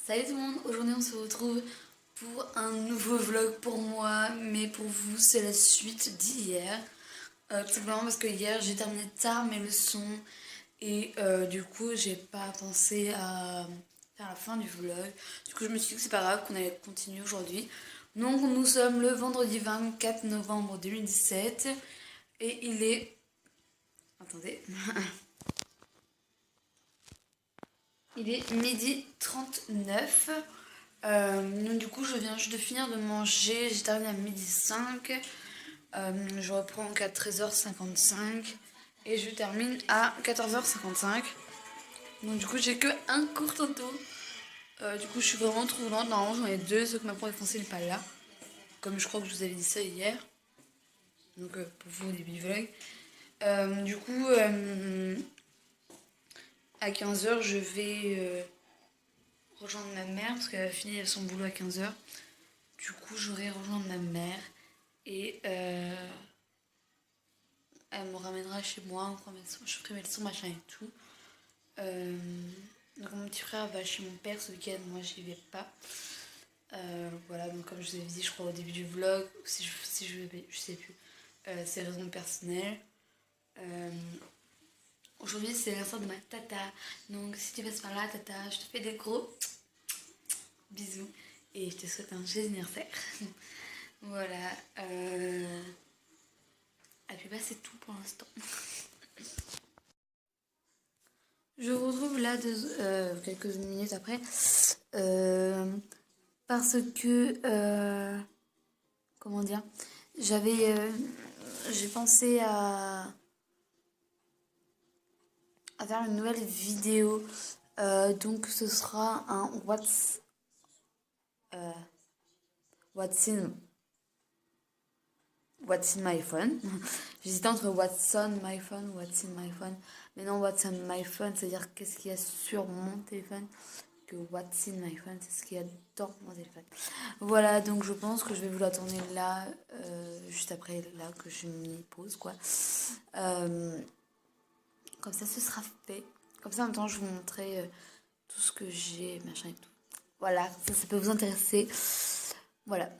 Salut tout le monde, aujourd'hui on se retrouve pour un nouveau vlog pour moi, mais pour vous c'est la suite d'hier. Tout simplement parce que hier j'ai terminé tard mes leçons et du coup j'ai pas pensé à faire la fin du vlog. Du coup je me suis dit que c'est pas grave qu'on allait continuer aujourd'hui. Donc nous sommes le vendredi 24 novembre 2017 et il est... Attendez. Il est midi 39. Donc du coup je viens juste de finir de manger, j'ai terminé à midi 5. Je reprends à 13h55 et je termine à 14h55. Donc du coup j'ai que un cours tantôt. Du coup je suis vraiment trop lente, normalement j'en ai deux, sauf que ma prof français n'est pas là. Comme je crois que je vous avais dit ça hier. Donc pour vous au début du vlog. Du coup à 15h je vais rejoindre ma mère parce qu'elle a fini son boulot à 15h. Du coup, j'aurai rejoindre ma mère et elle me ramènera chez moi, je ferai mes leçons, machin et tout. Euh, donc mon petit frère va chez mon père ce week-end, moi j'y vais pas. Voilà, donc comme je vous avais dit, je crois au début du vlog, si je vais, je sais plus, c'est raisons personnelles. Euh, Aujourd'hui c'est l'anniversaire de ma tata, donc si tu passes par là, tata, je te fais des gros bisous et je te souhaite un joyeux anniversaire. Voilà. Et puis bah c'est tout pour l'instant. Je vous retrouve là quelques minutes après. Parce que comment dire, j'ai pensé à faire une nouvelle vidéo. Donc ce sera un What's in my phone. J'hésitais entre What's on my phone ou What's in my phone. Mais non, What's on my phone, c'est-à-dire qu'est-ce qu'il y a sur mon téléphone. Que What's in my phone, c'est ce qu'il y a dans mon téléphone. Voilà, donc je pense que je vais vous la tourner là, juste après là que je m'y pose, quoi. Comme ça, ce sera fait. Comme ça, en même temps, je vous montrerai tout ce que j'ai, machin et tout. Voilà, ça peut vous intéresser. Voilà.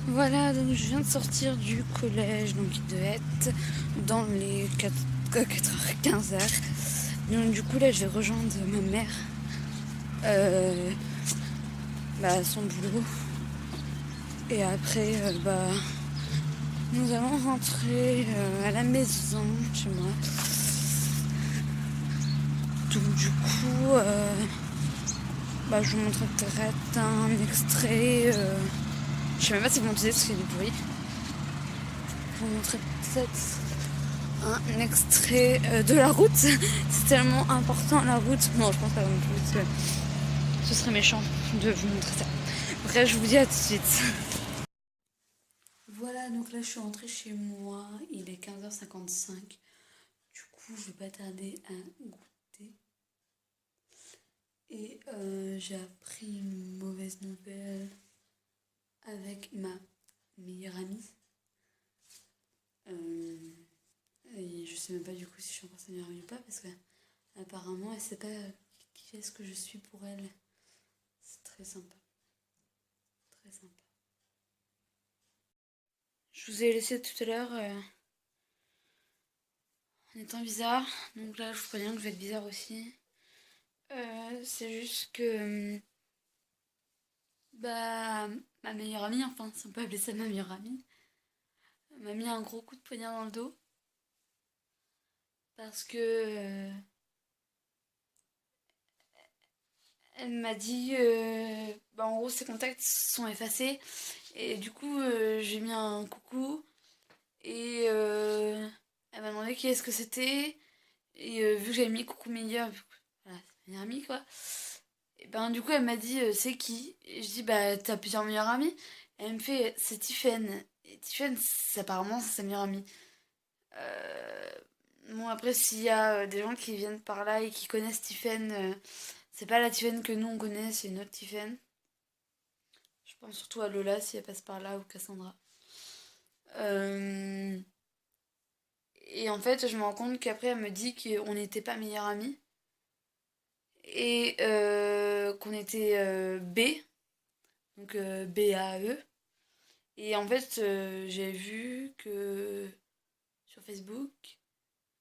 Voilà, donc je viens de sortir du collège, donc il devait être dans les 4h, 15h. Donc du coup là je vais rejoindre ma mère à son boulot. Et après nous allons rentrer à la maison chez moi. Donc du coup je vous montrerai un extrait. Je sais même pas si vous m'entendez parce qu'il y a du bruit. Je vous montrerai peut-être un extrait de la route. C'est tellement important la route. Non, je pense pas non plus. Ce serait méchant de vous montrer ça. Bref, je vous dis à tout de suite. Voilà, donc là je suis rentrée chez moi. Il est 15h55. Du coup, je vais pas tarder à goûter. Et j'ai appris une mauvaise nouvelle avec ma meilleure amie. Et je sais même pas du coup si je suis encore sa meilleure amie ou pas parce que apparemment elle sait pas qui est-ce que je suis pour elle. C'est très sympa. Très sympa. Je vous ai laissé tout à l'heure en étant bizarre. Donc là je vous préviens que je vais être bizarre aussi. C'est juste que ma meilleure amie, enfin si on peut appeler ça ma meilleure amie, m'a mis un gros coup de poignard dans le dos. Parce que elle m'a dit en gros ses contacts sont effacés. Et du coup j'ai mis un coucou. Et elle m'a demandé qui est-ce que c'était. Et vu que j'avais mis coucou meilleur, voilà, c'est ma meilleure amie quoi. Et ben du coup elle m'a dit c'est qui. Et je dis bah t'as plusieurs meilleures amies. Elle me fait c'est Tiffen. Et Tiffen apparemment c'est sa meilleure amie. Euh, Bon après s'il y a des gens qui viennent par là et qui connaissent Tiffen, c'est pas la Tiffen que nous on connaît, c'est une autre Tiffen. Je pense surtout à Lola si elle passe par là ou Cassandra. Euh, Et en fait, je me rends compte qu'après, elle me dit qu'on n'était pas meilleures amies. et qu'on était B, donc BAE. Et en fait, j'ai vu que sur Facebook,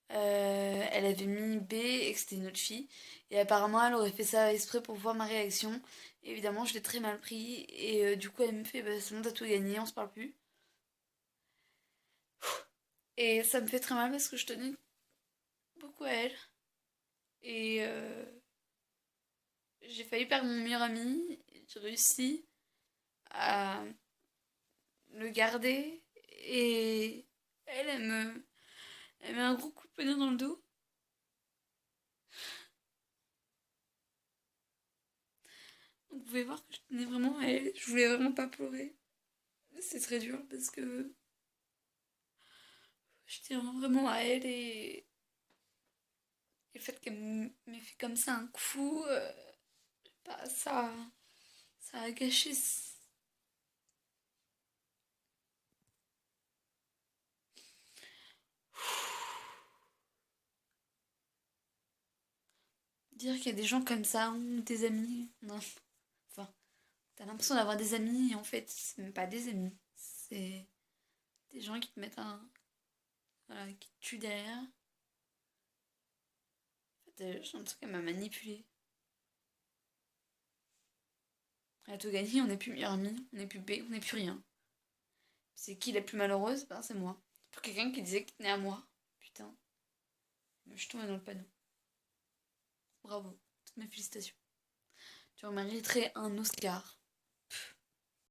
elle avait mis B et que c'était une autre fille. Et apparemment, elle aurait fait ça exprès pour voir ma réaction. Et évidemment, je l'ai très mal pris. Et du coup, elle me fait, bah, c'est bon, t'as tout gagné, on se parle plus. Et ça me fait très mal parce que je tenais beaucoup à elle. Et j'ai failli perdre mon meilleur ami. J'ai réussi à le garder. Et elle met un gros coup de poignard dans le dos. Donc vous pouvez voir que je tenais vraiment à elle. Je voulais vraiment pas pleurer. C'est très dur parce que je tiens vraiment à elle et le fait qu'elle m'ait fait comme ça un coup, bah, ça a gâché. Dire qu'il y a des gens comme ça, ou des amis, non. Enfin, t'as l'impression d'avoir des amis et en fait, c'est même pas des amis. C'est des gens qui te mettent un. Voilà, qui te tuent derrière. En fait, j'ai l'impression qu'elle m'a manipulée. Elle a tout gagné, on n'est plus meilleurs amis, on n'est plus B, on n'est plus rien. C'est qui la plus malheureuse? Ben, c'est moi. Pour quelqu'un qui disait qu'il tenait à moi. Putain, je tombe dans le panneau. Bravo, toutes mes félicitations. Tu mériterais un Oscar.